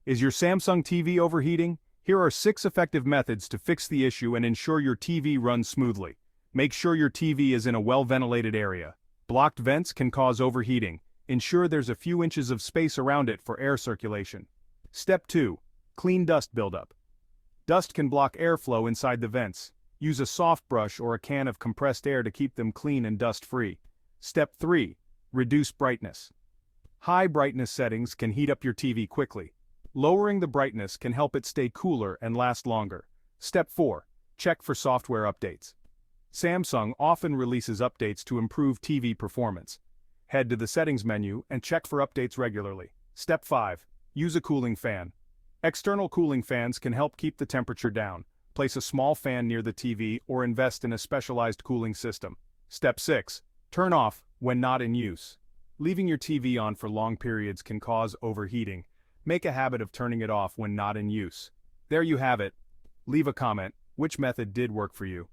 Is your Samsung TV overheating? Here are 6 effective methods to fix the issue and ensure your TV runs smoothly. Make sure your TV is in a well-ventilated area. Blocked vents can cause overheating. Ensure there's a few inches of space around it for air circulation. Step 2. Clean dust buildup. Dust can block airflow inside the vents. Use a soft brush or a can of compressed air to keep them clean and dust-free. Step 3. Reduce brightness. High brightness settings can heat up your TV quickly. Lowering the brightness can help it stay cooler and last longer. Step 4. Check for software updates. Samsung often releases updates to improve TV performance. Head to the settings menu and check for updates regularly. Step 5. Use a cooling fan. External cooling fans can help keep the temperature down. Place a small fan near the TV or invest in a specialized cooling system. Step 6. Turn off when not in use. Leaving your TV on for long periods can cause overheating. Make a habit of turning it off when not in use. There you have it. Leave a comment. Which method did work for you?